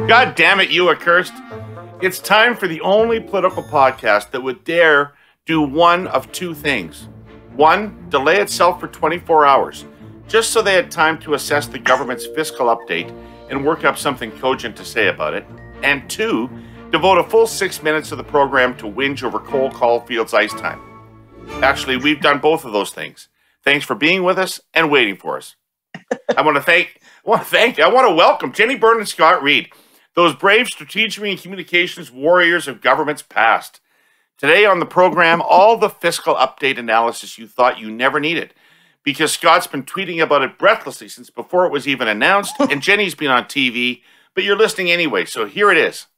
God damn it, you accursed. It's time for the only political podcast that would dare do one of two things. One, delay itself for 24 hours, just so they had time to assess the government's fiscal update and work up something cogent to say about it. And two, devote a full 6 minutes of the program to whinge over Cole Caulfield's ice time. Actually, we've done both of those things. Thanks for being with us and waiting for us. I want to welcome Jenni Byrne and Scott Reid, those brave strategic and communications warriors of governments past. Today on the program, all the fiscal update analysis you thought you never needed, because Scott's been tweeting about it breathlessly since before it was even announced, and Jenni's been on TV, but you're listening anyway, so here it is.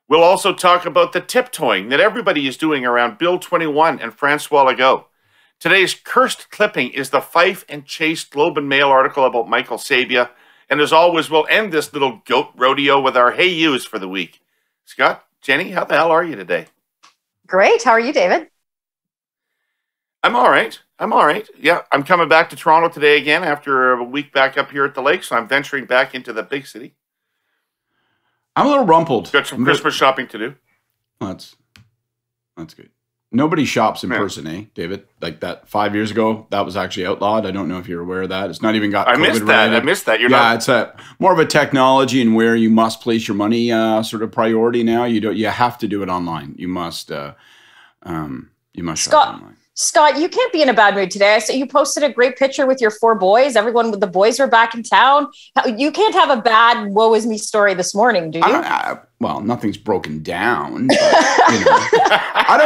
We'll also talk about the tiptoeing that everybody is doing around Bill 21 and Francois Legault. Today's cursed clipping is the Fife and Chase Globe and Mail article about Michael Sabia. And as always, we'll end this little goat rodeo with our Hey Yous for the week. Scott, Jenni, how the hell are you today? Great. How are you, David? I'm all right. Yeah, I'm coming back to Toronto today again after a week back up here at the lake, so I'm venturing back into the big city. I'm a little rumpled. Got some Christmas shopping to do. That's good. Nobody shops in person, eh, David? Like that 5 years ago, that was actually outlawed. I don't know if you're aware of that. It's not even got COVID related. I missed that. It's more of a technology and where you must place your money sort of priority now. You have to do it online. You must shop online. Scott, you can't be in a bad mood today. I saw you posted a great picture with your 4 boys. Everyone with the boys were back in town. You can't have a bad woe is me story this morning, do you? Well, nothing's broken down. But, I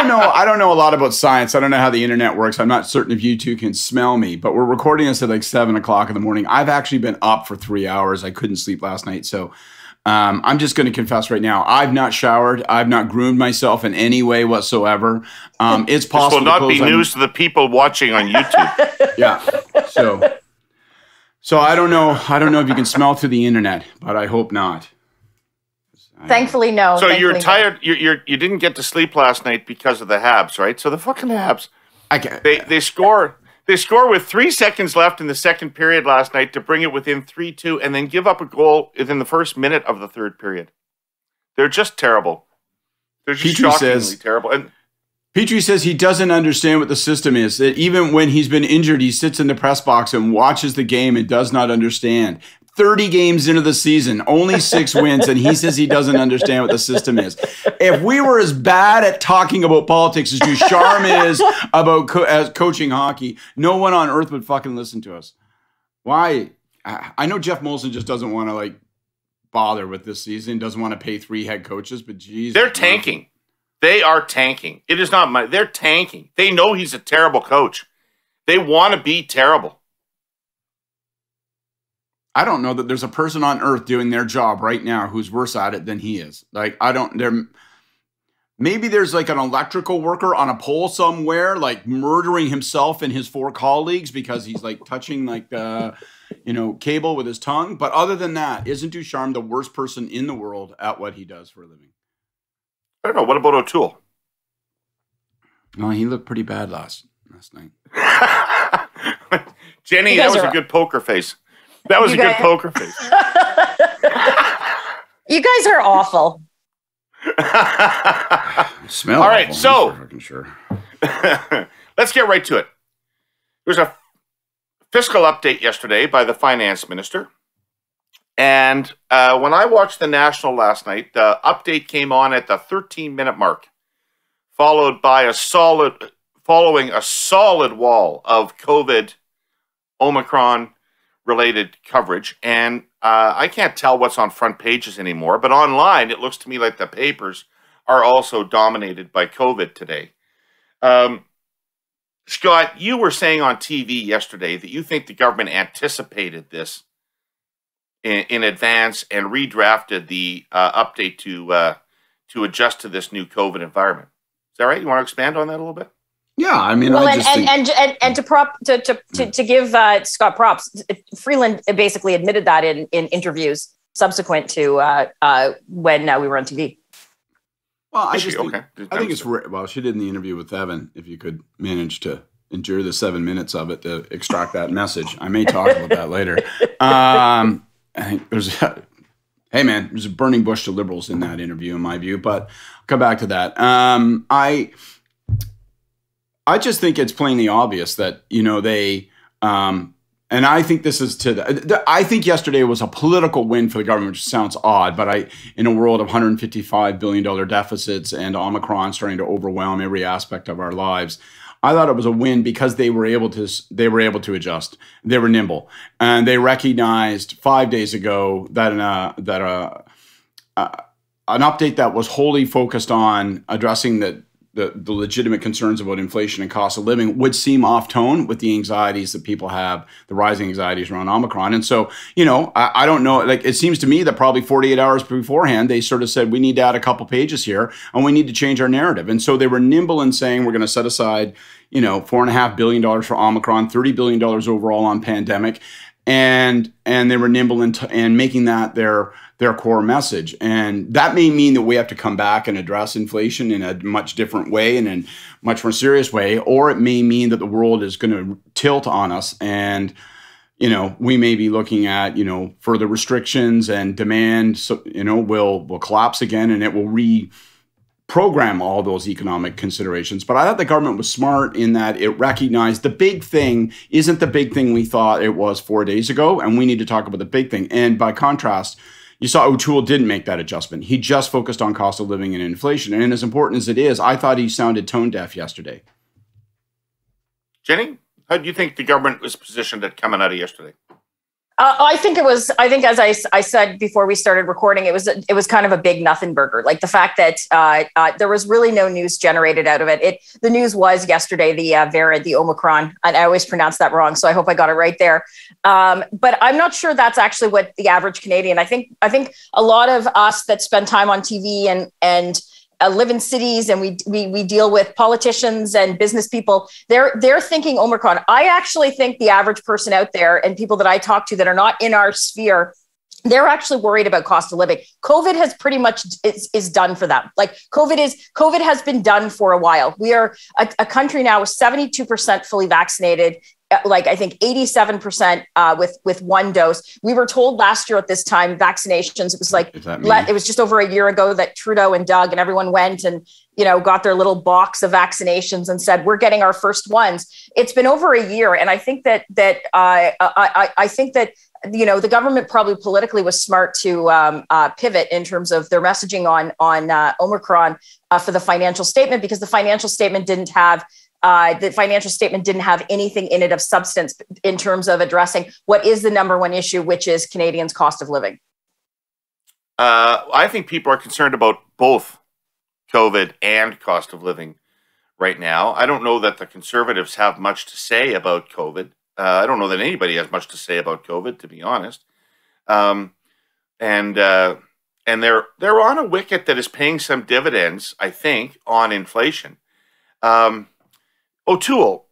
don't know a lot about science. I don't know how the internet works. I'm not certain if you two can smell me, but we're recording this at like 7 o'clock in the morning. I've actually been up for 3 hours. I couldn't sleep last night. So I'm just going to confess right now. I've not showered. I've not groomed myself in any way whatsoever. It's possible. This will not be news to the people watching on YouTube. Yeah. So I don't know. I don't know if you can smell through the internet, but I hope not. Thankfully, no. So you're tired. You didn't get to sleep last night because of the Habs, right? So the fucking Habs. They score. They score with 3 seconds left in the second period last night to bring it within 3-2 and then give up a goal within the first minute of the third period. They're just terrible. They're just shockingly terrible. And Petrie says he doesn't understand what the system is, that even when he's been injured, he sits in the press box and watches the game and does not understand. 30 games into the season, only 6 wins, and he says he doesn't understand what the system is. If we were as bad at talking about politics as Ducharme is about coaching hockey, no one on earth would fucking listen to us. Why? I know Jeff Molson just doesn't want to bother with this season, doesn't want to pay 3 head coaches, but geez. They're tanking. They are tanking. It is not money. They're tanking. They know he's a terrible coach. They want to be terrible. I don't know that there's a person on earth doing their job right now who's worse at it than he is. Maybe there's an electrical worker on a pole somewhere, murdering himself and his 4 colleagues because he's touching cable with his tongue. But other than that, isn't Ducharme the worst person in the world at what he does for a living? I don't know. What about O'Toole? No, he looked pretty bad last night. Jenni, that was a good poker face. That was a good poker face. You guys are awful. Smell. All right, so sure. Let's get right to it. There was a fiscal update yesterday by the finance minister. And when I watched the National last night, the update came on at the 13-minute mark, following a solid wall of COVID, Omicron, related coverage, and I can't tell what's on front pages anymore, but online it looks to me like the papers are also dominated by COVID today. Scott, you were saying on TV yesterday that you think the government anticipated this in advance and redrafted the update to adjust to this new COVID environment. Is that right? You want to expand on that a little bit? Yeah, I mean, well, to give Scott props, Freeland basically admitted that in interviews subsequent to when we were on TV. Well, I think it's well. She did in the interview with Evan. If you could manage to endure the 7 minutes of it to extract that message, I may talk about that later. I think there's Hey, man, there's a burning bush to liberals in that interview, in my view, but I'll come back to that. I just think it's plainly obvious that, they, and I think this is I think yesterday was a political win for the government, which sounds odd, but in a world of $155 billion deficits and Omicron starting to overwhelm every aspect of our lives, I thought it was a win because they were able to adjust. They were nimble, and they recognized 5 days ago that an update that was wholly focused on addressing the legitimate concerns about inflation and cost of living would seem off tone with the anxieties that people have, the rising anxieties around Omicron. And so, I don't know, like it seems to me that probably 48 hours beforehand, they sort of said, we need to add a couple pages here and we need to change our narrative. And so they were nimble in saying, we're going to set aside, $4.5 billion for Omicron, $30 billion overall on pandemic. And they were nimble in making that their core message. And that may mean that we have to come back and address inflation in a much different way and in a much more serious way, or it may mean that the world is going to tilt on us and, we may be looking at, further restrictions and demand, will collapse again and it will reprogram all those economic considerations. But I thought the government was smart in that it recognized the big thing isn't the big thing we thought it was 4 days ago, and we need to talk about the big thing. And by contrast, you saw O'Toole didn't make that adjustment. He just focused on cost of living and inflation. And as important as it is, I thought he sounded tone deaf yesterday. Jenny, how do you think the government was positioned at coming out of yesterday? I think as I said before we started recording, it was kind of a big nothing burger. Like the fact that there was really no news generated out of it. The news was yesterday, the variant, the Omicron, and I always pronounce that wrong. So I hope I got it right there. But I'm not sure that's actually what the average Canadian, I think a lot of us that spend time on TV and live in cities and we deal with politicians and business people, they're thinking Omicron. I actually think the average person out there and people that I talk to that are not in our sphere, they're actually worried about cost of living. COVID has pretty much is done for them. Like COVID has been done for a while. We are a country now with 72% fully vaccinated. Like I think 87% with one dose. We were told last year at this time, vaccinations, it was like, it was just over a year ago that Trudeau and Doug and everyone went and, got their little box of vaccinations and said, we're getting our first ones. It's been over a year. And I think that I think that, the government probably politically was smart to pivot in terms of their messaging on Omicron for the financial statement, because the financial statement didn't have anything in it of substance in terms of addressing what is the number one issue, which is Canadians' cost of living. I think people are concerned about both COVID and cost of living right now. I don't know that the Conservatives have much to say about COVID. I don't know that anybody has much to say about COVID, to be honest. And they're on a wicket that is paying some dividends, I think, on inflation. O'Toole,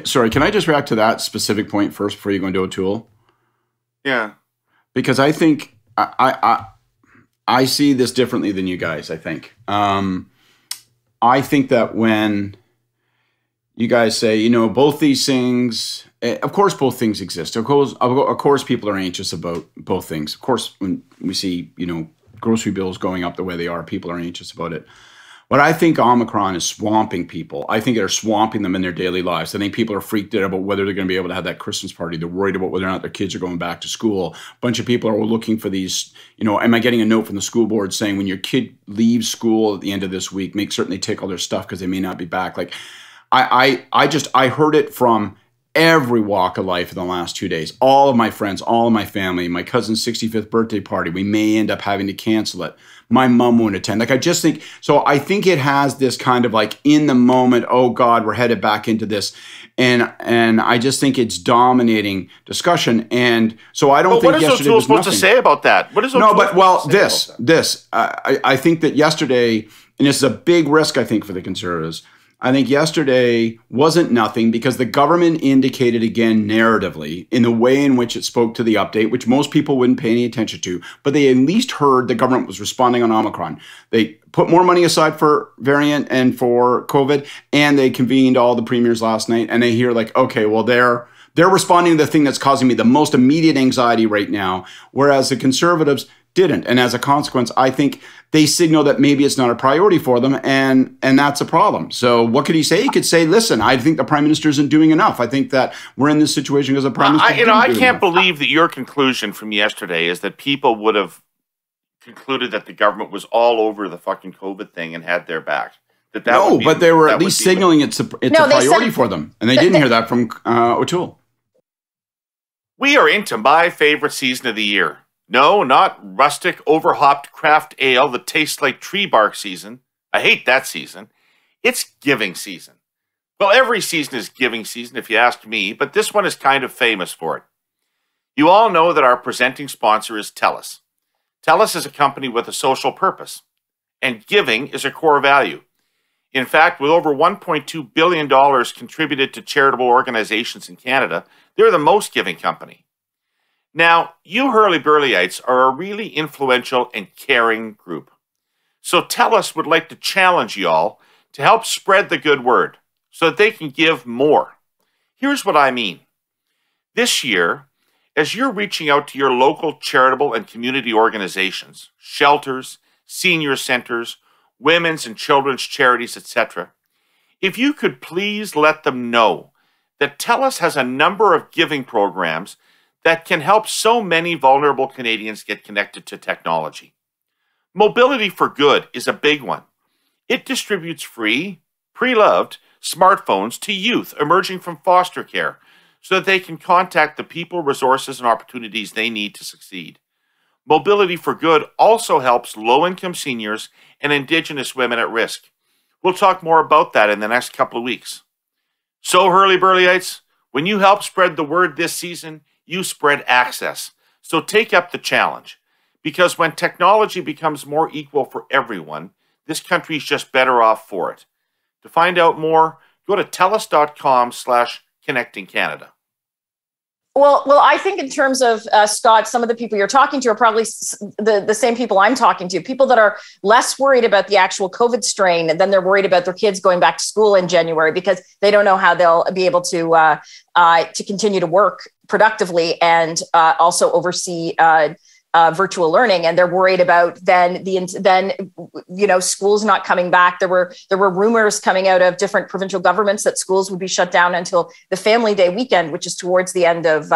sorry, can I just react to that specific point first before you go into O'Toole? Yeah. Because I think I see this differently than you guys, I think. I think that when you guys say, both these things, of course, both things exist. Of course, people are anxious about both things. Of course, when we see, grocery bills going up the way they are, people are anxious about it. But I think Omicron is swamping people. I think they're swamping them in their daily lives. I think people are freaked out about whether they're going to be able to have that Christmas party. They're worried about whether or not their kids are going back to school. A bunch of people are looking for these, am I getting a note from the school board saying when your kid leaves school at the end of this week, make certain they take all their stuff because they may not be back. Like, I heard it from every walk of life in the last 2 days. All of my friends, all of my family, my cousin's 65th birthday party, we may end up having to cancel it. My mom won't attend. Like, I just think, so I think it has this kind of like in the moment, oh God, we're headed back into this. And I just think it's dominating discussion. And so I don't think yesterday was nothing. What is O'Toole supposed to say about that? What is O'Toole I think that yesterday, and this is a big risk, I think, for the Conservatives, I think yesterday wasn't nothing because the government indicated again narratively in the way in which it spoke to the update, which most people wouldn't pay any attention to, but they at least heard the government was responding on Omicron. They put more money aside for variant and for COVID, and they convened all the premiers last night, and they hear like, okay, well, they're They're responding to the thing that's causing me the most immediate anxiety right now, whereas the Conservatives didn't. And as a consequence, I think they signal that maybe it's not a priority for them, and that's a problem. So what could he say? He could say, listen, I think the Prime Minister isn't doing enough. I think that we're in this situation because the Prime Minister I can't believe that your conclusion from yesterday is that people would have concluded that the government was all over the fucking COVID thing and had their back. But they were at least signaling it's a priority for them. And they didn't hear that from O'Toole. We are into my favorite season of the year. No, not rustic, overhopped craft ale that tastes like tree bark season. I hate that season. It's giving season. Well, every season is giving season, if you ask me, but this one is kind of famous for it. You all know that our presenting sponsor is TELUS. TELUS is a company with a social purpose, and giving is a core value. In fact, with over $1.2 billion contributed to charitable organizations in Canada, they're the most giving company. Now, you Herle-Burleites are a really influential and caring group. So TELUS would like to challenge y'all to help spread the good word so that they can give more. Here's what I mean. This year, as you're reaching out to your local charitable and community organizations, shelters, senior centers, women's and children's charities, etc., if you could please let them know that TELUS has a number of giving programs that can help so many vulnerable Canadians get connected to technology. Mobility for Good is a big one. It distributes free, pre-loved smartphones to youth emerging from foster care so that they can contact the people, resources, and opportunities they need to succeed. Mobility for Good also helps low-income seniors and Indigenous women at risk. We'll talk more about that in the next couple of weeks. So, Herle-Burleites, when you help spread the word this season, you spread access. So take up the challenge. Because when technology becomes more equal for everyone, this country's just better off for it. To find out more, go to telus.com/connectingcanada. Well, I think in terms of, Scott, some of the people you're talking to are probably the same people I'm talking to, people that are less worried about the actual COVID strain than they're worried about their kids going back to school in January because they don't know how they'll be able to continue to work productively and also oversee virtual learning, and they're worried about then schools not coming back. There were rumors coming out of different provincial governments that schools would be shut down until the Family Day weekend, which is towards the end of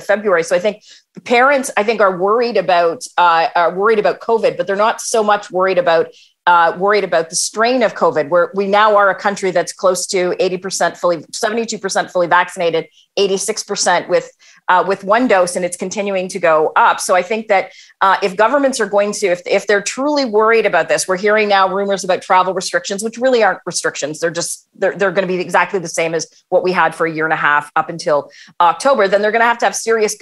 February. So I think parents, are worried about COVID, but they're not so much worried about the strain of COVID, where we now are a country that's close to 72% fully vaccinated, 86% with one dose, and it's continuing to go up. So I think that if governments are going to, if they're truly worried about this, we're hearing now rumors about travel restrictions, which really aren't restrictions. They're going to be exactly the same as what we had for a year and a half up until October. Then they're going to have serious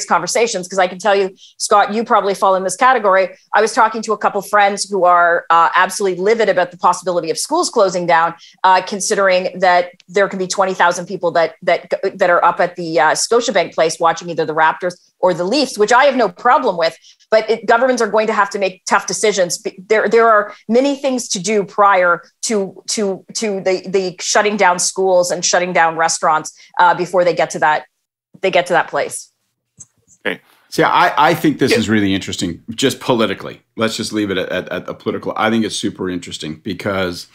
conversations. Because I can tell you, Scott, you probably fall in this category. I was talking to a couple of friends who are absolutely livid about the possibility of schools closing down, considering that there can be 20,000 people that are up at the Scotiabank place watching either the Raptors or the Leafs, which I have no problem with. But governments are going to have to make tough decisions. There are many things to do prior to the shutting down schools and shutting down restaurants before they get to that place. Okay. See, I think this is really interesting, just politically. Let's just leave it at the political. I think it's super interesting because,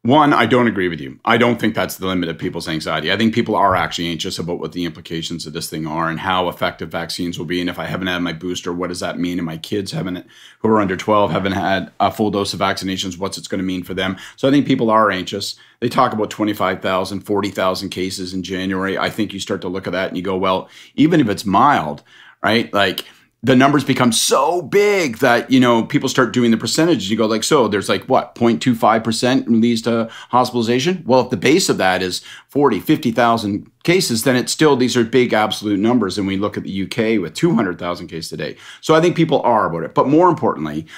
one, I don't agree with you. I don't think that's the limit of people's anxiety. I think people are actually anxious about what the implications of this thing are and how effective vaccines will be. And if I haven't had my booster, what does that mean? And my kids who are under 12 haven't had a full dose of vaccinations, what's it's going to mean for them? So I think people are anxious. They talk about 25,000, 40,000 cases in January. I think you start to look at that and you go, well, even if it's mild, right? Like, the numbers become so big that, people start doing the percentages. You go like, so there's like what, 0.25% leads to hospitalization? Well, if the base of that is 40, 50,000 cases, then it's still, these are big absolute numbers. And we look at the UK with 200,000 cases a day. So I think people are about it. But more importantly,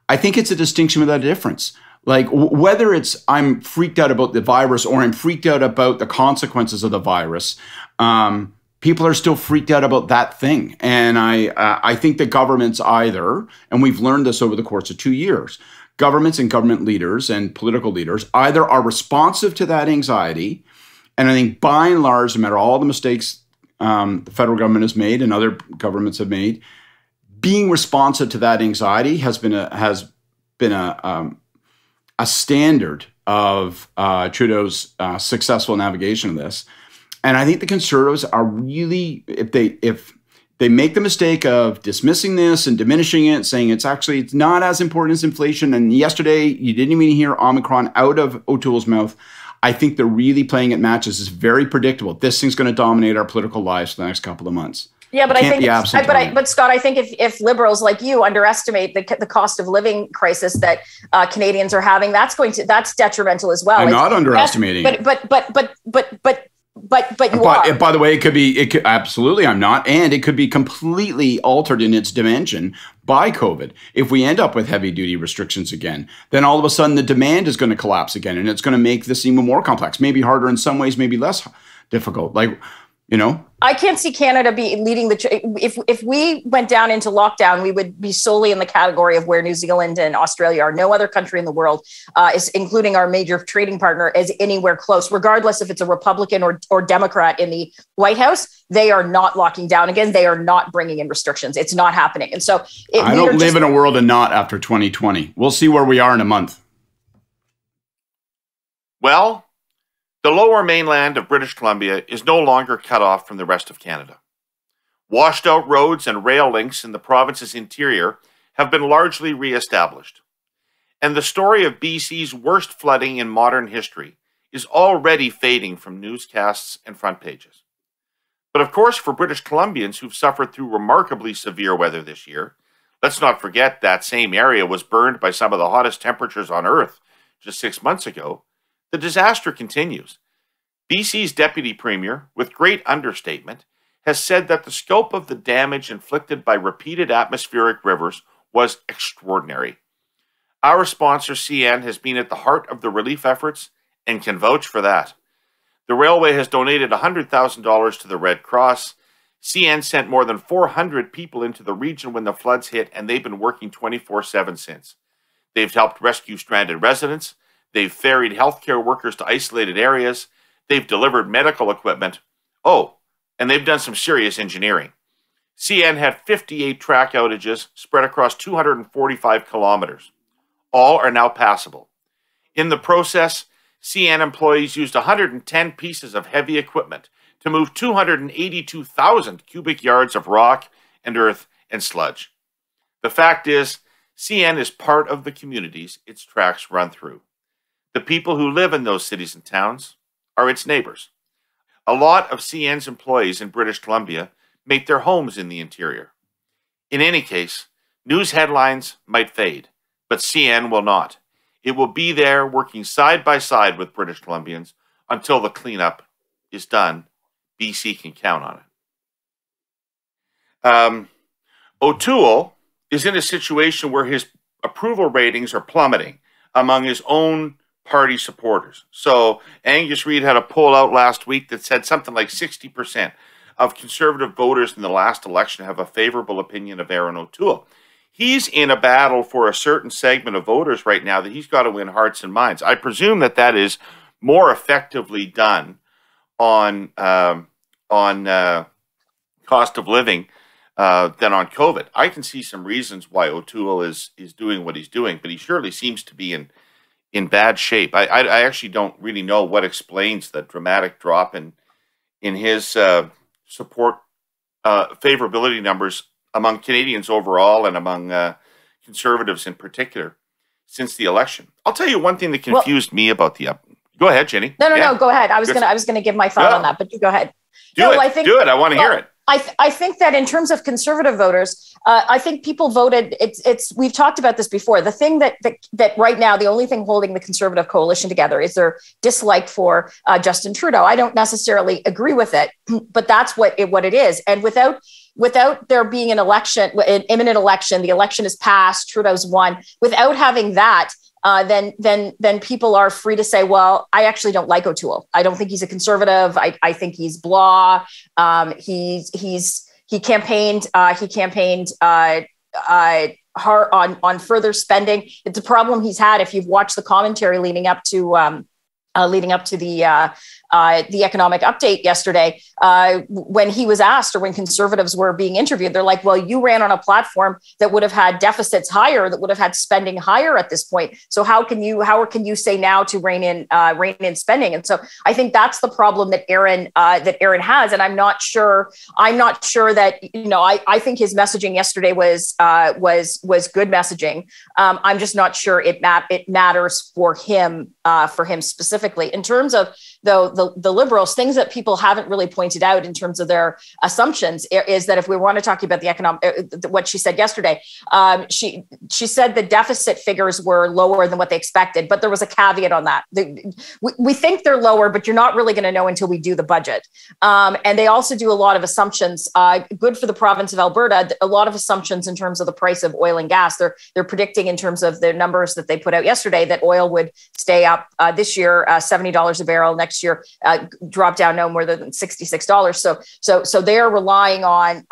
I think it's a distinction without a difference. Like whether it's I'm freaked out about the virus or I'm freaked out about the consequences of the virus, people are still freaked out about that thing. And I think the governments either, and we've learned this over the course of 2 years, governments and government leaders and political leaders either are responsive to that anxiety And I think by and large, no matter all the mistakes the federal government has made and other governments have made, being responsive to that anxiety has been a standard of Trudeau's successful navigation of this. And I think the Conservatives are really, if they make the mistake of dismissing this and diminishing it, saying it's not as important as inflation. And yesterday you didn't even hear Omicron out of O'Toole's mouth. I think they're really playing at matches. It's very predictable. This thing's going to dominate our political lives for the next couple of months. Yeah, but but Scott, I think if liberals like you underestimate the cost of living crisis that Canadians are having, that's detrimental as well. I'm not underestimating. But you are. By the way, it could absolutely. I'm not, and it could be completely altered in its dimension by COVID. If we end up with heavy duty restrictions again, then all of a sudden the demand is going to collapse again, and it's going to make this even more complex. Maybe harder in some ways, maybe less difficult. I can't see Canada be leading if we went down into lockdown, we would be solely in the category of where New Zealand and Australia are. No other country in the world, including our major trading partner, is anywhere close, regardless if it's a Republican or Democrat in the White House. They are not locking down again. They are not bringing in restrictions. It's not happening. And so I don't live in a world of not after 2020. We'll see where we are in a month. Well, the lower mainland of British Columbia is no longer cut off from the rest of Canada. Washed out roads and rail links in the province's interior have been largely re-established. And the story of BC's worst flooding in modern history is already fading from newscasts and front pages. But of course, for British Columbians who've suffered through remarkably severe weather this year, let's not forget that same area was burned by some of the hottest temperatures on Earth just 6 months ago. The disaster continues. BC's Deputy Premier, with great understatement, has said that the scope of the damage inflicted by repeated atmospheric rivers was extraordinary. Our sponsor, CN, has been at the heart of the relief efforts and can vouch for that. The railway has donated $100,000 to the Red Cross. CN sent more than 400 people into the region when the floods hit, and they've been working 24/7 since. They've helped rescue stranded residents. They've ferried healthcare workers to isolated areas. They've delivered medical equipment. Oh, and they've done some serious engineering. CN had 58 track outages spread across 245 kilometers. All are now passable. In the process, CN employees used 110 pieces of heavy equipment to move 282,000 cubic yards of rock and earth and sludge. The fact is, CN is part of the communities its tracks run through. The people who live in those cities and towns are its neighbors. A lot of CN's employees in British Columbia make their homes in the interior. In any case, news headlines might fade, but CN will not. It will be there working side by side with British Columbians until the cleanup is done. BC can count on it. O'Toole is in a situation where his approval ratings are plummeting among his own party supporters. So Angus Reid had a poll out last week that said something like 60% of Conservative voters in the last election have a favorable opinion of Erin O'Toole. He's in a battle for a certain segment of voters right now that he's got to win hearts and minds. I presume that is more effectively done on cost of living than on COVID. I can see some reasons why O'Toole is doing what he's doing, but he surely seems to be in bad shape. I actually don't really know what explains the dramatic drop in his support favorability numbers among Canadians overall and among Conservatives in particular since the election. I'll tell you one thing that confused me about the Go ahead, Jenny. No, go ahead. I was gonna give my thought on that, but you go ahead. Do it. I want to hear it. I think that in terms of Conservative voters, I think people voted. We've talked about this before. The thing that right now, the only thing holding the Conservative coalition together is their dislike for Justin Trudeau. I don't necessarily agree with it, but that's what it is. And without there being an imminent election, the election is passed, Trudeau's won. Without having that, then people are free to say, well, I actually don't like O'Toole. I don't think he's a conservative. I think he's blah. He campaigned hard on further spending. It's a problem he's had. If you've watched the commentary leading up to the the economic update yesterday, when he was asked, or when conservatives were being interviewed, they're like, well, you ran on a platform that would have had deficits higher, that would have had spending higher at this point. So how can you say now to rein in spending? And so I think that's the problem that Aaron has. And I'm not sure that, I think his messaging yesterday was good messaging. I'm just not sure it matters for him specifically. In terms of, though, the Liberals, things that people haven't really pointed out in terms of their assumptions is that if we want to talk about the economic, what she said yesterday, she said the deficit figures were lower than what they expected, but there was a caveat on that. We think they're lower, but you're not really going to know until we do the budget. And they also do a lot of assumptions, good for the province of Alberta, a lot of assumptions in terms of the price of oil and gas. They're predicting in terms of the numbers that they put out yesterday that oil would stay up this year, $70 a barrel, next year drop down no more than $66. So they're relying on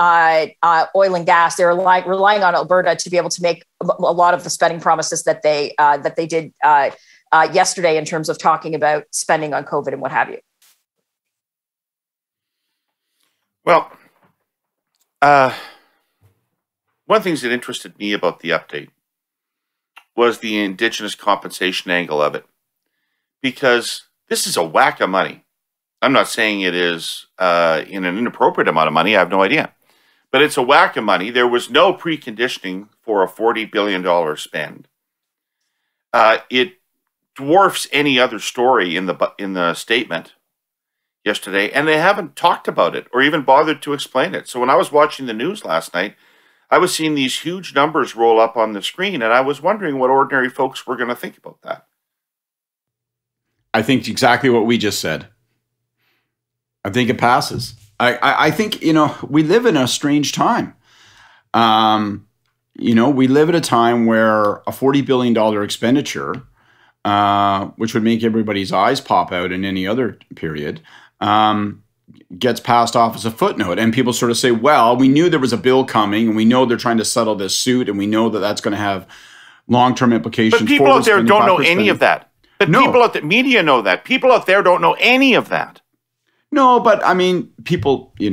oil and gas. They're relying on Alberta to be able to make a lot of the spending promises that they did yesterday in terms of talking about spending on COVID and what have you. Well, one of the things that interested me about the update was the Indigenous compensation angle of it, because this is a whack of money. I'm not saying it is in an inappropriate amount of money. I have no idea. But it's a whack of money. There was no preconditioning for a $40 billion spend. It dwarfs any other story in the statement yesterday, and they haven't talked about it or even bothered to explain it. So when I was watching the news last night, I was seeing these huge numbers roll up on the screen, and I was wondering what ordinary folks were going to think about that. I think exactly what we just said. I think it passes. I think, we live in a strange time. We live at a time where a $40 billion expenditure, which would make everybody's eyes pop out in any other period, gets passed off as a footnote. And people sort of say, well, we knew there was a bill coming, and we know they're trying to settle this suit, and we know that that's going to have long-term implications. But people out there don't know any of that. But no. People at the media know that. People out there don't know any of that. No, but I mean, people, they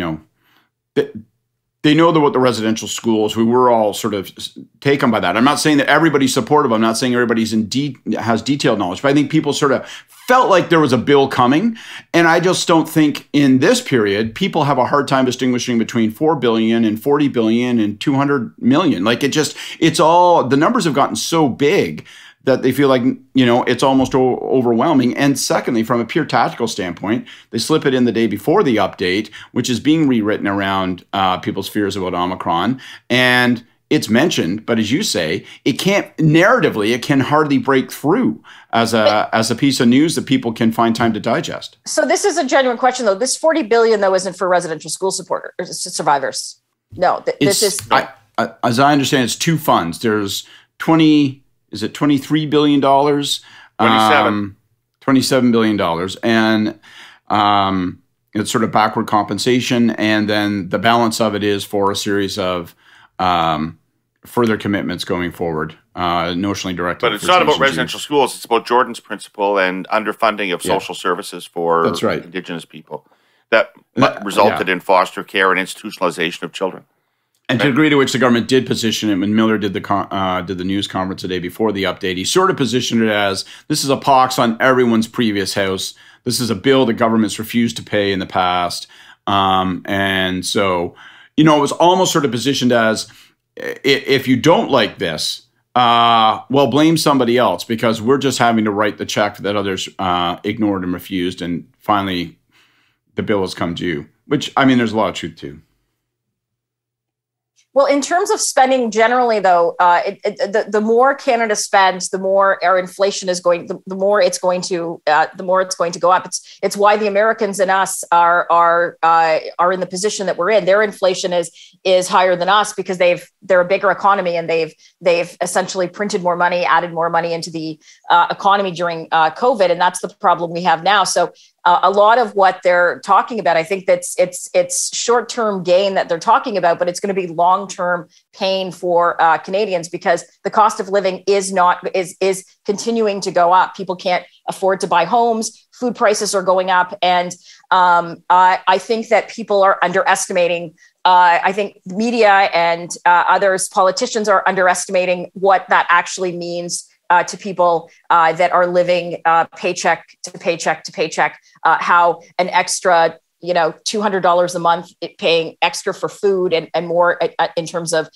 know what the residential schools, we were all sort of taken by that. I'm not saying that everybody's supportive. I'm not saying everybody's has detailed knowledge, but I think people sort of felt like there was a bill coming. And I just don't think in this period, people have a hard time distinguishing between 4 billion and 40 billion and 200 million. Like it's all, the numbers have gotten so big that they feel like, it's almost overwhelming. And secondly, from a pure tactical standpoint, they slip it in the day before the update, which is being rewritten around people's fears about Omicron. And it's mentioned, but as you say, it can hardly break through as a piece of news that people can find time to digest. So this is a genuine question, though. This $40 billion, though, isn't for residential school survivors. No, this is... as I understand, it's two funds. There's $23 billion? 27. $27 billion. And it's sort of backward compensation. And then the balance of it is for a series of further commitments going forward, notionally directed. But it's not about residential schools. It's about Jordan's principle and underfunding of social services for Indigenous people that resulted in foster care and institutionalization of children. And to the degree to which the government did position it, when Miller did the news conference the day before the update, he sort of positioned it as, this is a pox on everyone's previous house. This is a bill that governments refused to pay in the past. And so, it was almost sort of positioned as, if you don't like this, well, blame somebody else, because we're just having to write the check that others ignored and refused. And finally, the bill has come due, which, there's a lot of truth to. Well, in terms of spending generally, though, the more Canada spends, the more our inflation is going. The more it's going to go up. It's why the Americans and us are in the position that we're in. Their inflation is higher than us because they're a bigger economy, and they've essentially printed more money, added more money into the economy during COVID, and that's the problem we have now. So a lot of what they're talking about, I think that's it's short-term gain that they're talking about, but it's going to be long-term pain for Canadians, because the cost of living is continuing to go up. People can't afford to buy homes. Food prices are going up, and I think that people are underestimating. I think media and politicians are underestimating what that actually means to people that are living paycheck to paycheck to paycheck. How an extra, $200 a month, paying extra for food and more in terms of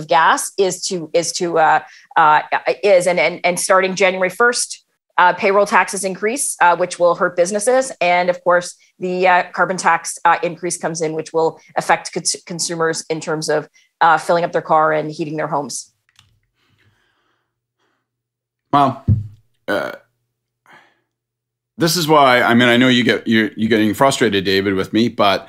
gas and starting January 1st. Payroll taxes increase, which will hurt businesses. And of course, the carbon tax increase comes in, which will affect consumers in terms of filling up their car and heating their homes. Well, this is why, I know you're getting frustrated, David, with me, but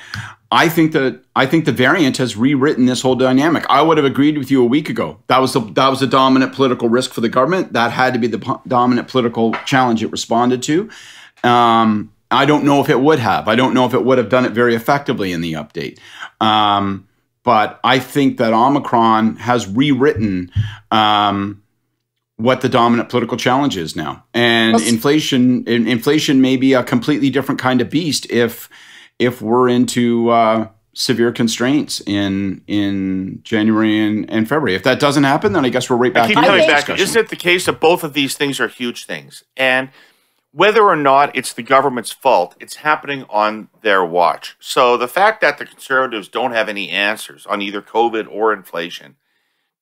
I think the variant has rewritten this whole dynamic. I would have agreed with you a week ago. That was the dominant political risk for the government. That had to be the dominant political challenge it responded to. I don't know if it would have. I don't know if it would have done it very effectively in the update. But I think that Omicron has rewritten what the dominant political challenge is now. And inflation may be a completely different kind of beast if we're into severe constraints in January and February. If that doesn't happen, then I guess we're right back. I keep coming back. Isn't it the case that both of these things are huge things? And whether or not it's the government's fault, it's happening on their watch. So the fact that the Conservatives don't have any answers on either COVID or inflation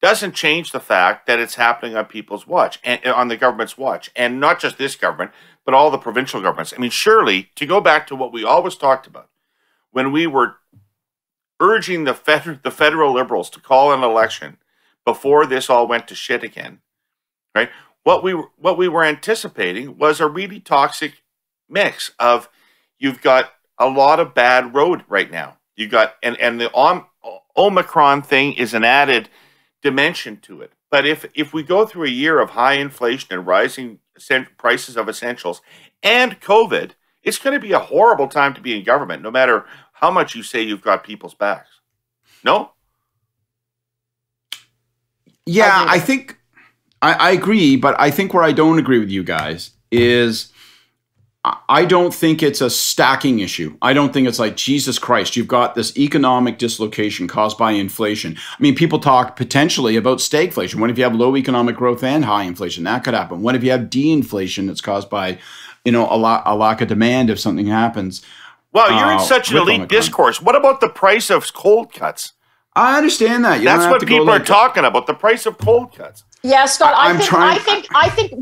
doesn't change the fact that it's happening on people's watch and on the government's watch. And not just this government, but all the provincial governments. Surely, to go back to what we always talked about, when we were urging the federal Liberals to call an election before this all went to shit again, right? What we were anticipating was a really toxic mix of, you've got a lot of bad road right now. You got and the Omicron thing is an added dimension to it. But if we go through a year of high inflation and rising prices of essentials and COVID, it's going to be a horrible time to be in government, no matter how much you say you've got people's backs. No? Yeah, I think I agree, but I think where I don't agree with you guys is I don't think it's a stacking issue. I don't think it's like, Jesus Christ, you've got this economic dislocation caused by inflation. People talk potentially about stagflation. What if you have low economic growth and high inflation? That could happen. What if you have de-inflation that's caused by, a lack of demand if something happens? Well, you're in such an elite discourse. What about the price of cold cuts? I understand that. That's what people are talking about, the price of cold cuts. Yeah, Scott, I think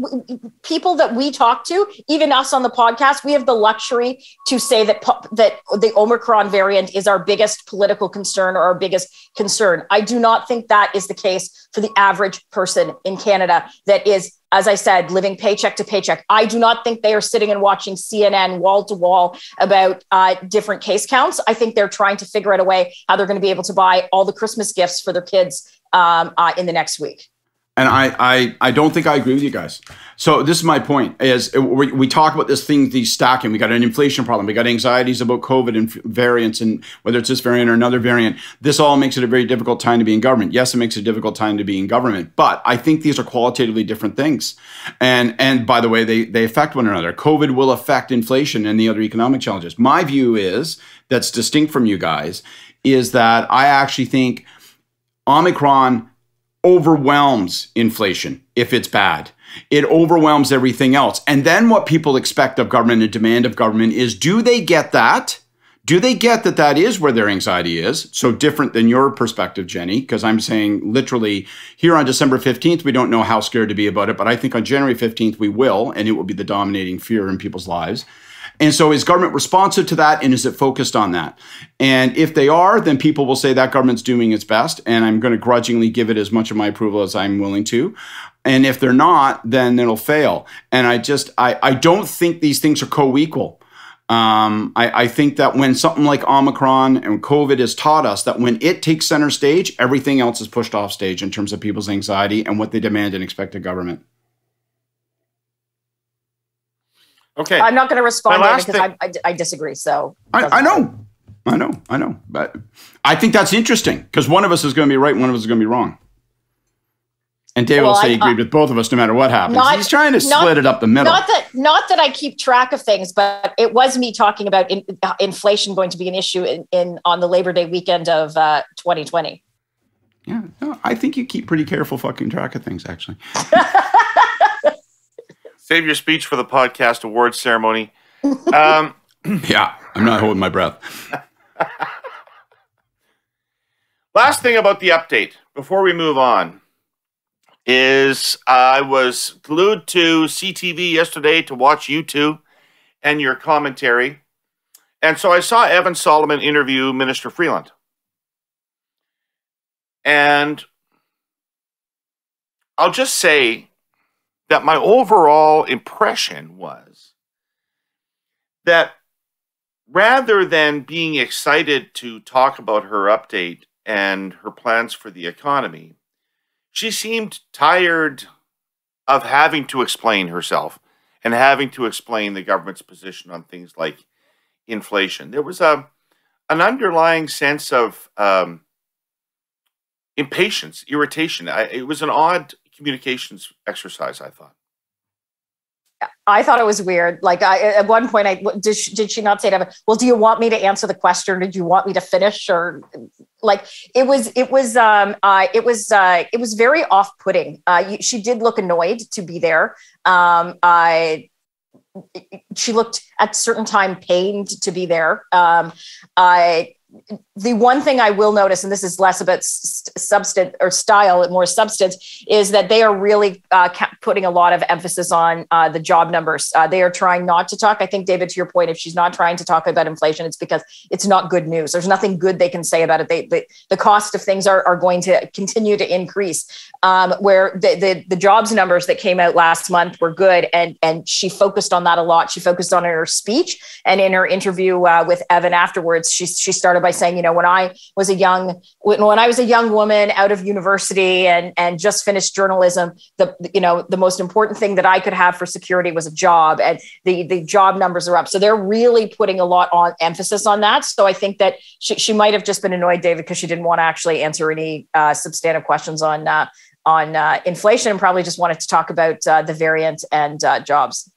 people that we talk to, even us on the podcast, we have the luxury to say that the Omicron variant is our biggest political concern or our biggest concern. I do not think that is the case for the average person in Canada that is, as I said, living paycheck to paycheck. I do not think they are sitting and watching CNN wall to wall about different case counts. I think they're trying to figure out a way how they're going to be able to buy all the Christmas gifts for their kids in the next week. And I don't think I agree with you guys. So this is my point, is we talk about these stacking. We got an inflation problem. We got anxieties about COVID and variants, and whether it's this variant or another variant. This all makes it a very difficult time to be in government. Yes, it makes it a difficult time to be in government, but I think these are qualitatively different things. And by the way, they affect one another. COVID will affect inflation and the other economic challenges. My view is, that's distinct from you guys, is that I actually think Omicron overwhelms inflation if it's bad. It overwhelms everything else. And then what people expect of government and demand of government is, do they get that? Do they get that that is where their anxiety is? So different than your perspective, Jenny, because I'm saying literally here on December 15th, we don't know how scared to be about it, but I think on January 15th, we will, and it will be the dominating fear in people's lives. And so is government responsive to that, and is it focused on that? And if they are, then people will say that government's doing its best, and I'm going to grudgingly give it as much of my approval as I'm willing to. And if they're not, then it'll fail. And I don't think these things are co-equal. I think that when something like Omicron and COVID has taught us that when it takes center stage, everything else is pushed off stage in terms of people's anxiety and what they demand and expect of government. Okay. I'm not going to respond last because I disagree. So I know. But I think that's interesting because one of us is going to be right and one of us is going to be wrong. And Dave will say he agreed with both of us no matter what happens. He's trying to split it up the middle. Not that I keep track of things, but it was me talking about inflation going to be an issue on the Labor Day weekend of 2020. Yeah, no, I think you keep pretty careful fucking track of things, actually. Save your speech for the podcast awards ceremony. Yeah, I'm not holding my breath. Last thing about the update before we move on is I was glued to CTV yesterday to watch you two and your commentary. And so I saw Evan Solomon interview Minister Freeland. And I'll just say that my overall impression was that rather than being excited to talk about her update and her plans for the economy, she seemed tired of having to explain herself and having to explain the government's position on things like inflation. There was an underlying sense of impatience, irritation. It was an odd communications exercise, I thought. I thought it was weird. Like at one point, did she not say to him, "Well, do you want me to answer the question, or did you want me to finish?" Or like it was very off-putting. She did look annoyed to be there. She looked at certain time pained to be there. The one thing I will notice, and this is less about substance or style, more substance, is that they are really putting a lot of emphasis on the job numbers. They are trying not to talk. I think, David, to your point, if she's not trying to talk about inflation, it's because it's not good news. There's nothing good they can say about it. The cost of things are going to continue to increase. Where the jobs numbers that came out last month were good, and she focused on that a lot. She focused on it in her speech and in her interview with Evan afterwards. She started by saying, when I was a young woman out of university and just finished journalism, the most important thing that I could have for security was a job, and the job numbers are up. So they're really putting a lot on emphasis on that. So I think that she might have just been annoyed, David, because she didn't want to actually answer any substantive questions on inflation, and probably just wanted to talk about the variant and jobs.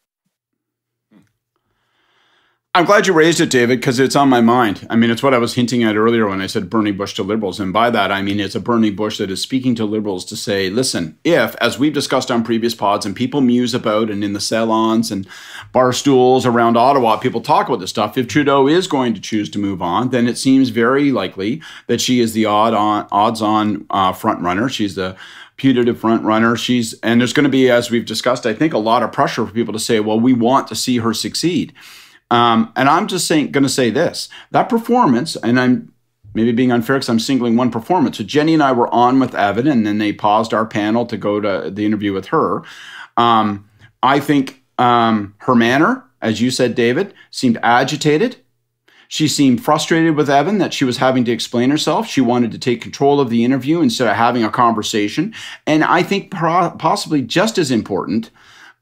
I'm glad you raised it, David, because it's on my mind. I mean, it's what I was hinting at earlier when I said burning bush to liberals. And by that, I mean, it's a burning bush that is speaking to liberals to say, listen, if, as we've discussed on previous pods and people muse about and in the salons and bar stools around Ottawa, people talk about this stuff. If Trudeau is going to choose to move on, then it seems very likely that she is the odds-on front runner. She's the putative front runner. And there's going to be, as we've discussed, I think, a lot of pressure for people to say, well, we want to see her succeed. And I'm just going to say this, that performance, and I'm maybe being unfair because I'm singling one performance. So Jenny and I were on with Evan, and then they paused our panel to go to the interview with her. I think her manner, as you said, David, seemed agitated. She seemed frustrated with Evan that she was having to explain herself. She wanted to take control of the interview instead of having a conversation. And I think possibly just as important,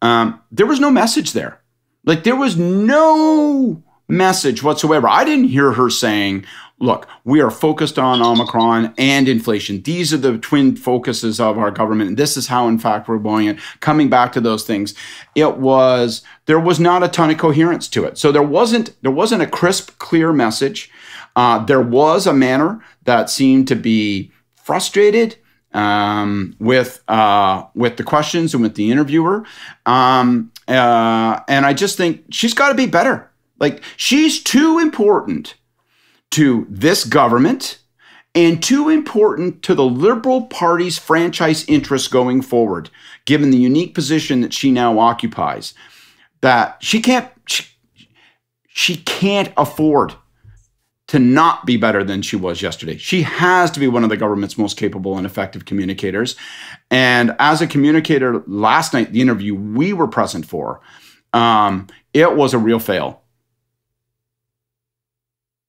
there was no message there. Like, there was no message whatsoever. I didn't hear her saying, look, we are focused on Omicron and inflation. These are the twin focuses of our government. And this is how, in fact, we're going and coming back to those things. There was not a ton of coherence to it. So there wasn't a crisp, clear message. There was a manner that seemed to be frustrated with the questions and with the interviewer. And I just think she's got to be better. Like, she's too important to this government and too important to the Liberal Party's franchise interests going forward, given the unique position that she now occupies, that she can't afford to not be better than she was yesterday. She has to be one of the government's most capable and effective communicators. And as a communicator last night, the interview we were present for, it was a real fail.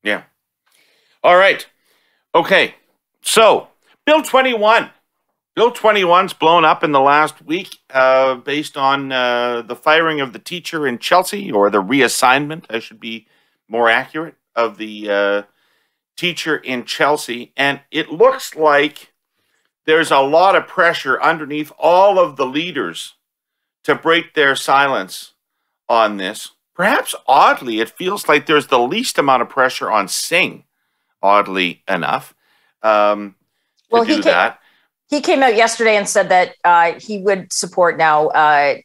Yeah. All right. Okay. So, Bill 21. Bill 21's blown up in the last week based on the firing of the teacher in Chelsea, or the reassignment, I should be more accurate, of the teacher in Chelsea. And it looks like there's a lot of pressure underneath all of the leaders to break their silence on this. Perhaps oddly, it feels like there's the least amount of pressure on Singh, oddly enough, to do that. He came out yesterday and said that he would support now a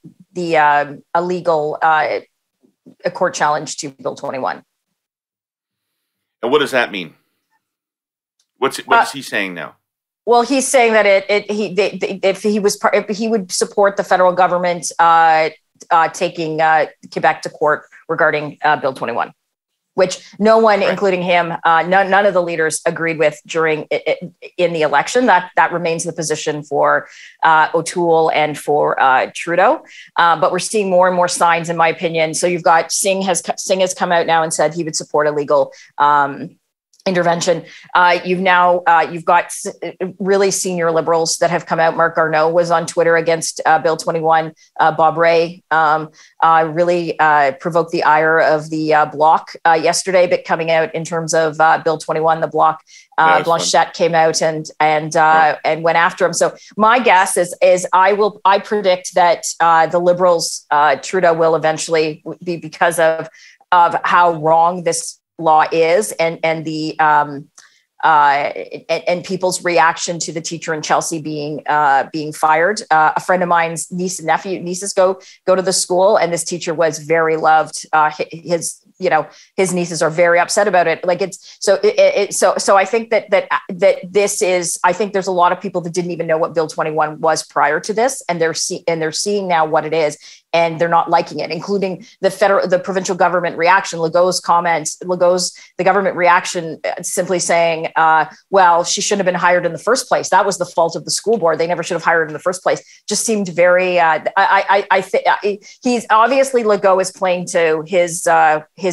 court challenge to Bill 21. And what does that mean? What is he saying now? Well, he's saying that if he would support the federal government taking Quebec to court regarding Bill 21, which no one, including him, none of the leaders agreed with in the election. That remains the position for O'Toole and for Trudeau. But we're seeing more and more signs, in my opinion. So you've got Singh has come out now and said he would support a legal intervention. You've got really senior Liberals that have come out. Marc Garneau was on Twitter against Bill 21. Bob Rae really provoked the ire of the Bloc yesterday, but coming out in terms of Bill 21, the Bloc, Blanchette came out and went after him. So my guess is I predict that the Liberals, Trudeau will eventually be, because of how wrong this law is and the and people's reaction to the teacher in Chelsea being fired. A friend of mine's nieces go to the school, and this teacher was very loved. His nieces are very upset about it. Like so I think that this is, I think there's a lot of people that didn't even know what Bill 21 was prior to this, and they're seeing now what it is, and they're not liking it, including the provincial government reaction. The government reaction simply saying, well, she shouldn't have been hired in the first place. That was the fault of the school board. They never should have hired in the first place. Just seemed very, he's obviously Legault is playing to his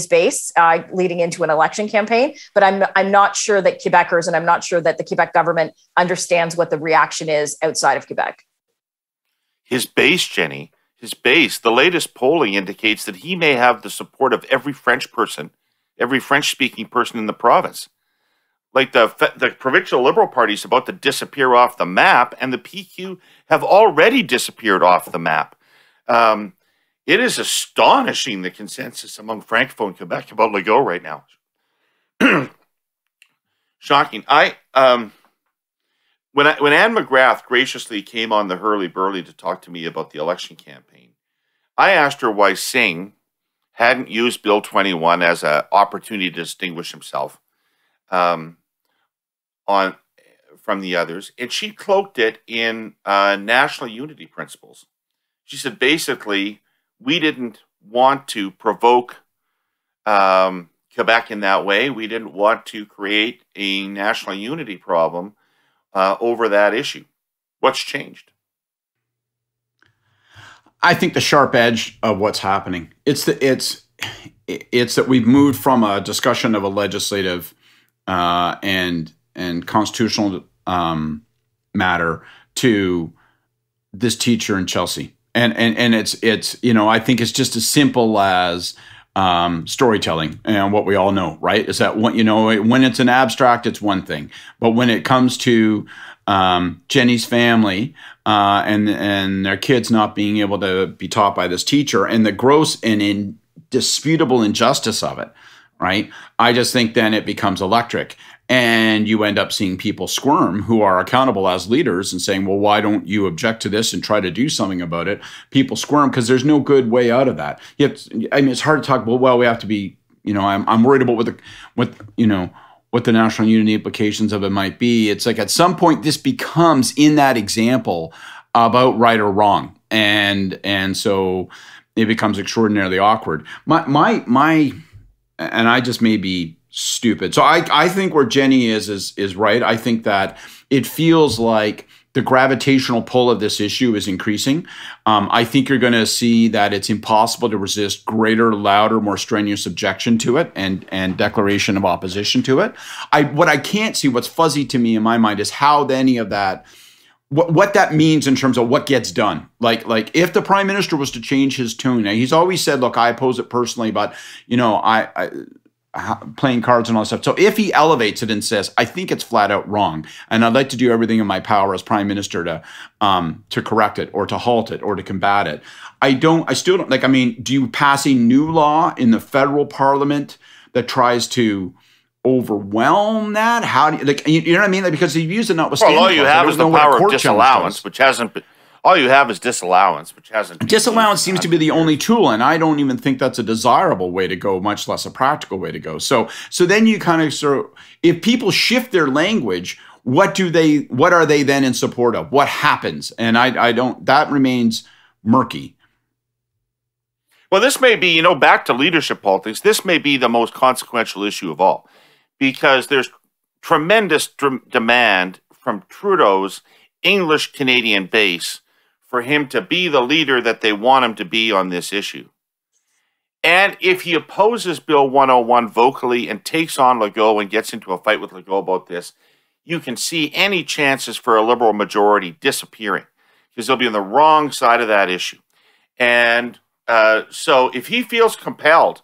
base leading into an election campaign, but I'm not sure that Quebecers, and I'm not sure that the Quebec government understands what the reaction is outside of Quebec. His base, Jenny, the latest polling indicates that he may have the support of every French-speaking person in the province. Like the provincial Liberal Party is about to disappear off the map, and the PQ have already disappeared off the map. It is astonishing, the consensus among Francophone Quebec about Legault right now. Shocking. When Anne McGrath graciously came on the Herle Burley to talk to me about the election campaign, I asked her why Singh hadn't used Bill 21 as an opportunity to distinguish himself from the others, and she cloaked it in national unity principles. She said, basically, we didn't want to provoke Quebec in that way. We didn't want to create a national unity problem over that issue. What's changed? I think the sharp edge of what's happening. It's that we've moved from a discussion of a legislative and constitutional matter to this teacher in Chelsea, and it's I think it's just as simple as storytelling, and what we all know, right, is that when it's an abstract, it's one thing, but when it comes to Jenny's family and their kids not being able to be taught by this teacher, and the gross and indisputable injustice of it, right? I just think then it becomes electric, and you end up seeing people squirm who are accountable as leaders and saying, well, why don't you object to this and try to do something about it? People squirm because there's no good way out of that. It's hard to talk about, well, we have to be, I'm worried about what the national unity implications of it might be. It's like at some point this becomes, in that example, about right or wrong. And so it becomes extraordinarily awkward. And I just may be stupid. So I think where Jenny is right. I think that it feels like the gravitational pull of this issue is increasing. I think you're going to see that it's impossible to resist greater, louder, more strenuous objection to it and declaration of opposition to it. What I can't see, what's fuzzy to me in my mind, is how any of that what that means in terms of what gets done. Like if the prime minister was to change his tune, now he's always said, look, I oppose it personally, but I playing cards and all that stuff. So if he elevates it and says, I think it's flat out wrong, and I'd like to do everything in my power as prime minister to correct it or to halt it or to combat it. I still don't like, I mean, do you pass a new law in the federal parliament that tries to overwhelm that? How do you, like, you know what I mean? Like, because you've used it notwithstanding. Well, all you have is the power of disallowance, which hasn't been. All you have is disallowance, which hasn't. Disallowance seems to be the only tool, and I don't even think that's a desirable way to go, much less a practical way to go. So then you kind of sort of, if people shift their language, what are they then in support of? What happens? And I don't. That remains murky. Well, this may be, back to leadership politics. This may be the most consequential issue of all, because there's tremendous demand from Trudeau's English Canadian base for him to be the leader that they want him to be on this issue. And if he opposes Bill 101 vocally and takes on Legault and gets into a fight with Legault about this, you can see any chances for a Liberal majority disappearing, because they'll be on the wrong side of that issue. And so if he feels compelled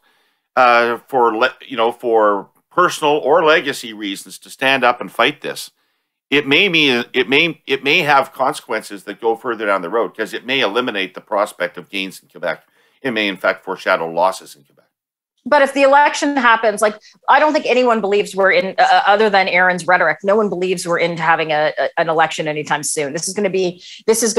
for personal or legacy reasons to stand up and fight this, it may have consequences that go further down the road, because it may eliminate the prospect of gains in Quebec. It may, in fact, foreshadow losses in Quebec. But if the election happens, I don't think anyone believes we're in, other than Aaron's rhetoric, no one believes we're into having an election anytime soon. This is going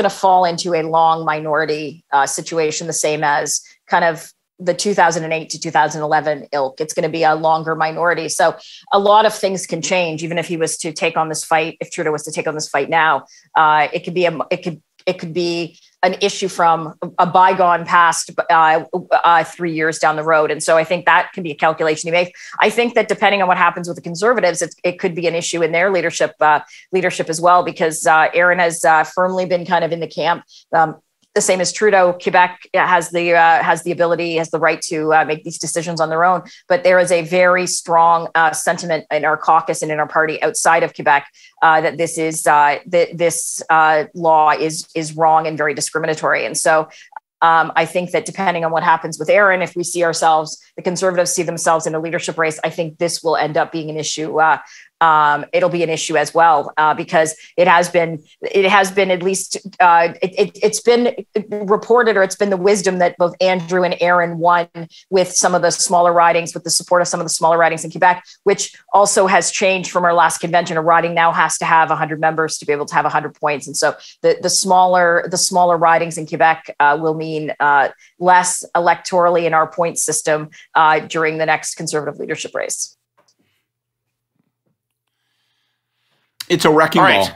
to fall into a long minority situation, the same as kind of the 2008 to 2011 ilk. It's going to be a longer minority. So a lot of things can change, even if he was to take on this fight. If Trudeau was to take on this fight now, it could be an issue from a bygone past 3 years down the road. And so I think that can be a calculation you make. I think that depending on what happens with the Conservatives, it could be an issue in their leadership as well, because Aaron has firmly been kind of in the camp. The same as Trudeau, Quebec has the right to make these decisions on their own. But there is a very strong sentiment in our caucus and in our party outside of Quebec that this law is wrong and very discriminatory. And so I think that depending on what happens with Aaron, if we see the Conservatives see themselves in a leadership race, I think this will end up being an issue. It'll be an issue as well, because it has been at least it's been reported, or it's been the wisdom that both Andrew and Aaron won with some of the smaller ridings, with the support of some of the smaller ridings in Quebec, which also has changed from our last convention. A riding now has to have 100 members to be able to have 100 points, and so the smaller ridings in Quebec will mean less electorally in our point system during the next Conservative leadership race. It's a wrecking ball.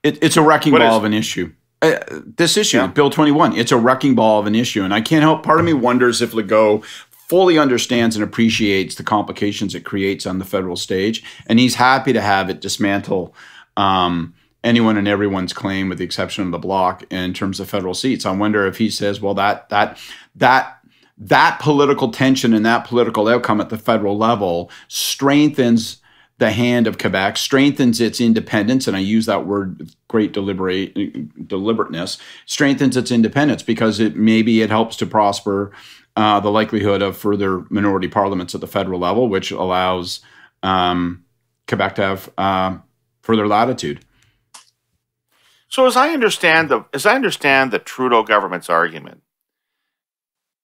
It's a wrecking ball of an issue. This issue, Bill 21, it's a wrecking ball of an issue. And I can't help, part of me wonders if Legault fully understands and appreciates the complications it creates on the federal stage. And he's happy to have it dismantle anyone and everyone's claim, with the exception of the Bloc, in terms of federal seats. I wonder if he says, well, that political tension and that political outcome at the federal level strengthens the hand of Quebec, strengthens its independence, and I use that word with great deliberateness, strengthens its independence, because it helps to prosper the likelihood of further minority parliaments at the federal level, which allows Quebec to have further latitude. So as I understand the Trudeau government's argument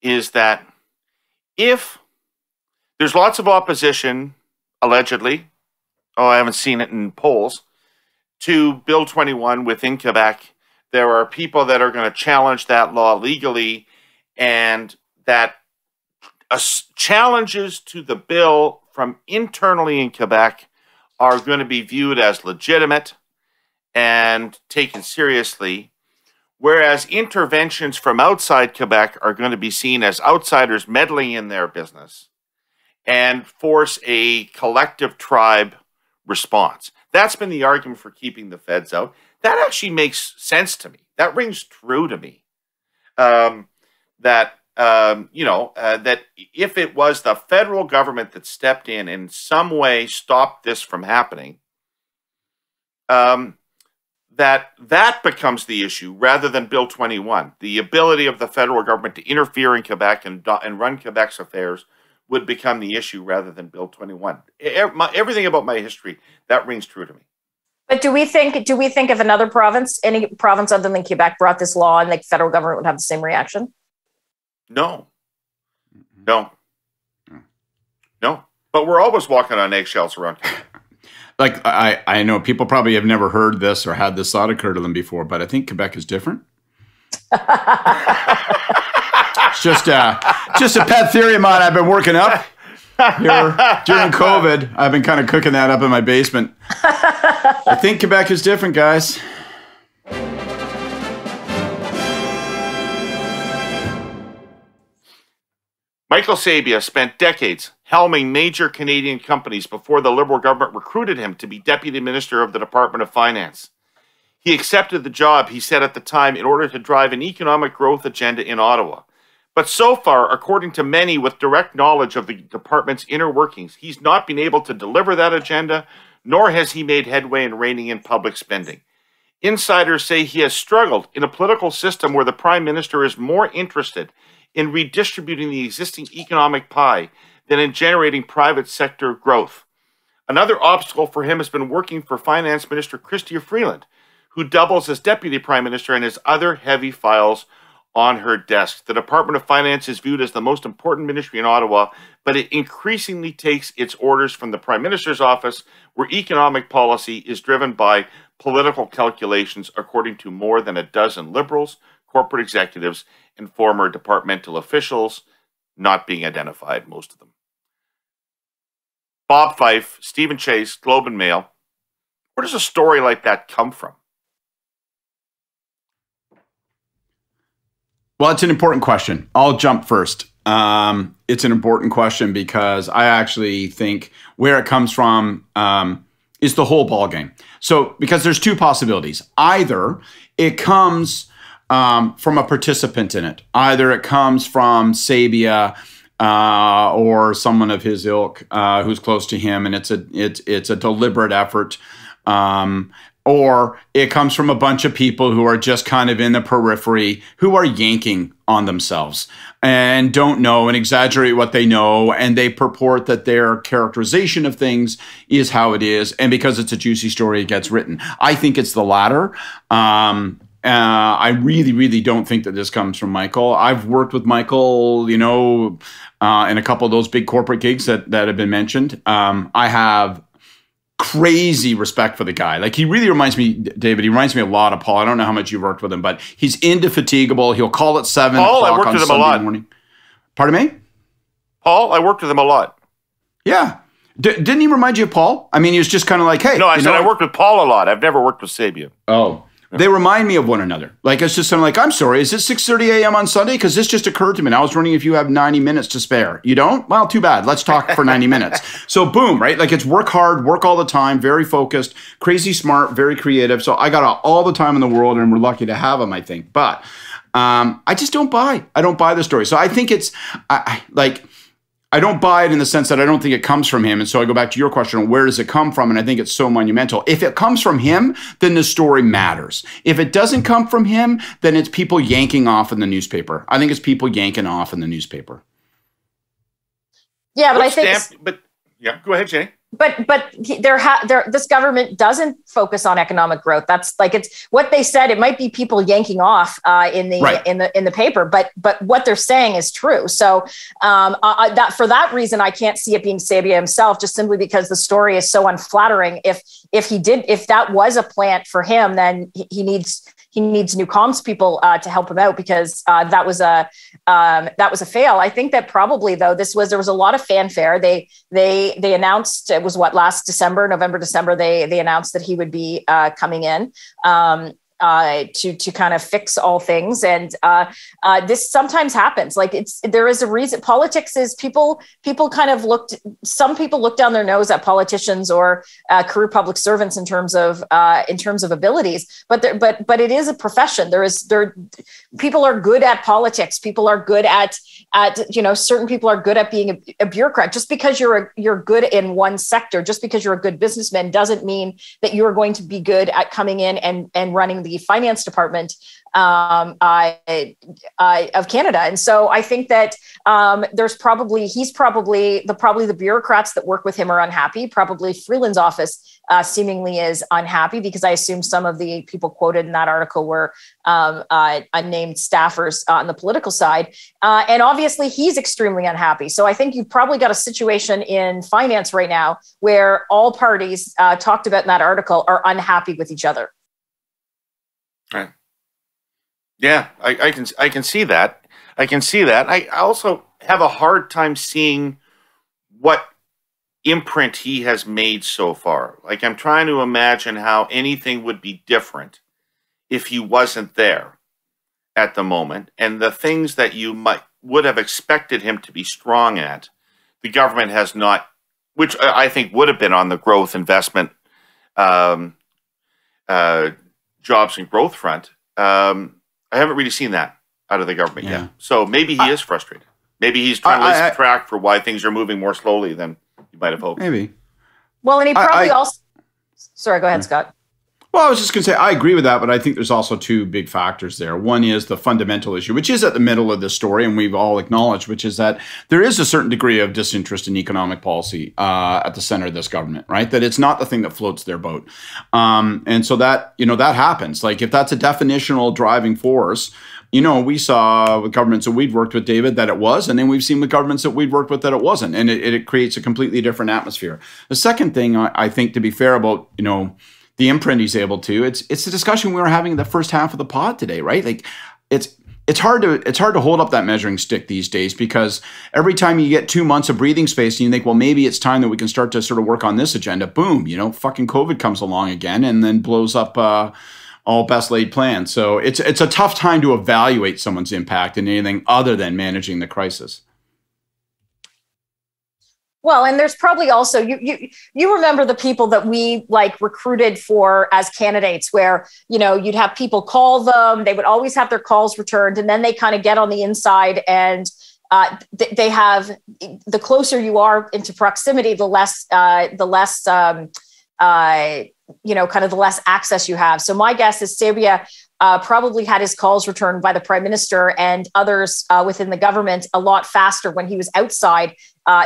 is that if there's lots of opposition, allegedly, I haven't seen it in polls, to Bill 21 within Quebec, there are people that are going to challenge that law legally, and that challenges to the bill from internally in Quebec are going to be viewed as legitimate and taken seriously, whereas interventions from outside Quebec are going to be seen as outsiders meddling in their business and force a collective tribe response. That's been the argument for keeping the feds out. That actually makes sense to me. That rings true to me. That if it was the federal government that stepped in some way stopped this from happening, that becomes the issue rather than Bill 21. The ability of the federal government to interfere in Quebec and run Quebec's affairs would become the issue rather than Bill 21. Everything about my history, that rings true to me. But do we think if another province, any province other than Quebec, brought this law, and the federal government would have the same reaction? No. But we're always walking on eggshells around here. Like, I know people probably have never heard this or had this thought occur to them before, but I think Quebec is different. It's just a pet theory of mine I've been working up here during COVID. I've been kind of cooking that up in my basement. I think Quebec is different, guys. Michael Sabia spent decades helming major Canadian companies before the Liberal government recruited him to be Deputy Minister of the Department of Finance. He accepted the job, he said at the time, in order to drive an economic growth agenda in Ottawa. But so far, according to many with direct knowledge of the department's inner workings, he's not been able to deliver that agenda, nor has he made headway in reining in public spending. Insiders say he has struggled in a political system where the Prime Minister is more interested in redistributing the existing economic pie than in generating private sector growth. Another obstacle for him has been working for Finance Minister Chrystia Freeland, who doubles as Deputy Prime Minister and has other heavy files on her desk. The Department of Finance is viewed as the most important ministry in Ottawa, but it increasingly takes its orders from the Prime Minister's office, where economic policy is driven by political calculations, according to more than a dozen Liberals, corporate executives, and former departmental officials, not being identified, most of them. Bob Fife, Stephen Chase, Globe and Mail. Where does a story like that come from? Well, it's an important question. I'll jump first. It's an important question because I actually think where it comes from is the whole ballgame. So, because there's two possibilities. Either it comes from a participant in it. Either it comes from Sabia or someone of his ilk who's close to him, and it's a deliberate effort. Or it comes from a bunch of people who are just kind of in the periphery, who are yanking on themselves and don't know and exaggerate what they know, and they purport that their characterization of things is how it is, and because it's a juicy story, it gets written. I think it's the latter. I really, really don't think that this comes from Michael. I've worked with Michael, in a couple of those big corporate gigs that have been mentioned. I have crazy respect for the guy. Like, he really reminds me, David, he reminds me a lot of Paul. I don't know how much you've worked with him, but he's indefatigable. He'll call at 7 o'clock on Sunday morning. Pardon me? Paul, I worked with him a lot. Yeah. Didn't he remind you of Paul? I mean, he was just kind of like, hey. No, I said I worked with Paul a lot. I've never worked with Sabia. Oh. They remind me of one another. Like, it's just something like, I'm sorry, is it 6:30 a.m. on Sunday? Because this just occurred to me. And I was wondering if you have 90 minutes to spare. You don't? Well, too bad. Let's talk for 90 minutes. So boom, right? Like, it's work hard, work all the time, very focused, crazy smart, very creative. So I got all the time in the world, and we're lucky to have him, I think. But I just don't buy. I don't buy the story. So I think it's I don't buy it in the sense that I don't think it comes from him. And so I go back to your question, where does it come from? And I think it's so monumental. If it comes from him, then the story matters. If it doesn't come from him, then it's people yanking off in the newspaper. I think it's people yanking off in the newspaper. Yeah, but yeah, go ahead, Jenny. But this government doesn't focus on economic growth. That's like, it's what they said. It might be people yanking off in the paper, but what they're saying is true. So that for that reason, I can't see it being Sabia himself, just simply because the story is so unflattering. If that was a plant for him, then he needs new comms people to help him out, because that was a fail. I think that probably, though, there was a lot of fanfare. They announced, it was last December, November, December, they announced that he would be coming in. to kind of fix all things. And this sometimes happens. Like there is a reason. Politics is people kind of some people look down their nose at politicians or career public servants in terms of abilities, but it is a profession. People are good at politics. People are good at certain people are good at being a bureaucrat. Just because you're good in one sector, just because you're a good businessman, doesn't mean that you are going to be good at coming in and running the finance department of Canada. And so I think that he's probably the bureaucrats that work with him are unhappy. Probably Freeland's office seemingly is unhappy, because I assume some of the people quoted in that article were unnamed staffers on the political side. And obviously he's extremely unhappy. So I think you've probably got a situation in finance right now where all parties talked about in that article are unhappy with each other. Right. Yeah, I can see that. I can see that. I also have a hard time seeing what imprint he has made so far. Like, I'm trying to imagine how anything would be different if he wasn't there at the moment. And the things that you would have expected him to be strong at, the government has not, which I think would have been on the growth, investment, jobs and growth front. I haven't really seen that out of the government yet. So maybe he is frustrated. Maybe he's trying to lay some track for why things are moving more slowly than you might have hoped. Maybe. Well, and he probably also... Sorry, go ahead, Scott. Well, I was just going to say, I agree with that, but I think there's also two big factors there. One is the fundamental issue, which is at the middle of this story, and we've all acknowledged, which is that there is a certain degree of disinterest in economic policy at the center of this government, right? That it's not the thing that floats their boat. And so that, that happens. Like, if that's a definitional driving force, we saw with governments that we'd worked with, David, that it was, and then we've seen with governments that we'd worked with that it wasn't, and it creates a completely different atmosphere. The second thing I think, to be fair about, the imprint he's able to, it's the discussion we were having in the first half of the pod today, right? Like, it's hard to hold up that measuring stick these days, because every time you get 2 months of breathing space and you think, well, maybe it's time that we can start to sort of work on this agenda, boom, fucking COVID comes along again and then blows up all best laid plans. So it's a tough time to evaluate someone's impact in anything other than managing the crisis. Well, and there's probably also, you remember the people that we recruited for as candidates, where, you'd have people call them, they would always have their calls returned, and then they kind of get on the inside, and they have, the closer you are into proximity, the less kind of the less access you have. So my guess is Sabia probably had his calls returned by the Prime Minister and others within the government a lot faster when he was outside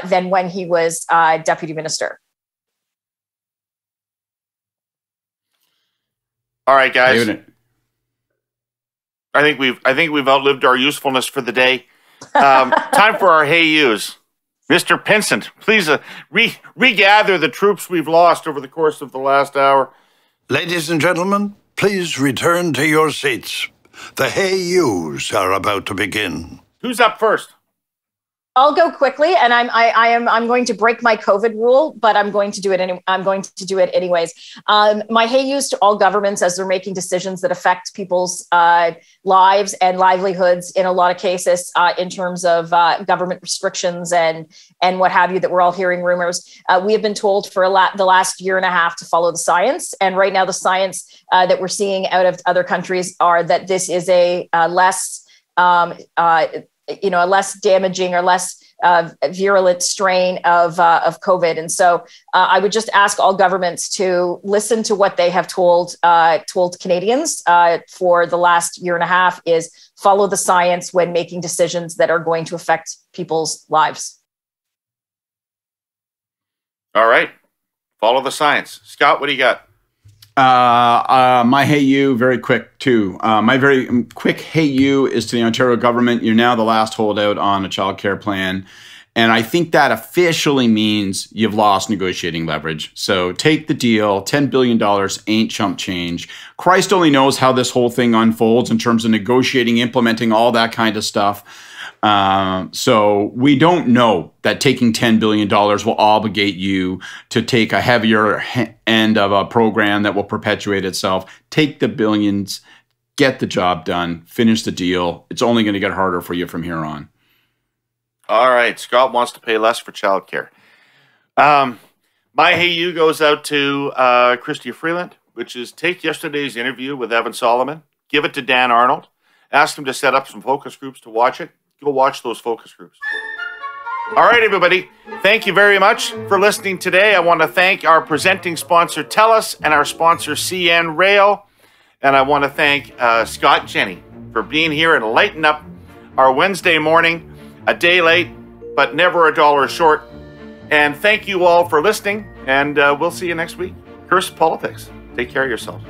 than when he was Deputy Minister. All right, guys. I think we've outlived our usefulness for the day. Time for our Hey Yous. Mr. Pinsent, please regather the troops we've lost over the course of the last hour. Ladies and gentlemen, please return to your seats. The Hey Yous are about to begin. Who's up first? I'll go quickly, and I'm going to break my COVID rule, but I'm going to do it. I'm going to do it anyways. My Hey Yous to all governments as they're making decisions that affect people's lives and livelihoods in a lot of cases, in terms of government restrictions and what have you, that we're all hearing rumors. We have been told for the last year and a half to follow the science, and right now the science that we're seeing out of other countries are that this is a less a less damaging or less virulent strain of COVID. And so I would just ask all governments to listen to what they have told Canadians for the last year and a half, is follow the science when making decisions that are going to affect people's lives. All right. Follow the science. Scott, what do you got? My Hey You, very quick too. My very quick Hey You is to the Ontario government. You're now the last holdout on a childcare plan. And I think that officially means you've lost negotiating leverage. So take the deal. $10 billion ain't chump change. Christ only knows how this whole thing unfolds in terms of negotiating, implementing all that kind of stuff. So we don't know that taking $10 billion will obligate you to take a heavier end of a program that will perpetuate itself. Take the billions, get the job done, finish the deal. It's only going to get harder for you from here on. All right. Scott wants to pay less for childcare. My hey you goes out to Chrystia Freeland, which is take yesterday's interview with Evan Solomon, give it to Dan Arnold, ask him to set up some focus groups to watch it. Go watch those focus groups. All right, everybody. Thank you very much for listening today. I want to thank our presenting sponsor, TELUS, and our sponsor, CN Rail. And I want to thank Scott and Jenni for being here and lighting up our Wednesday morning, a day late, but never a dollar short. And thank you all for listening, and we'll see you next week. Curse politics. Take care of yourselves.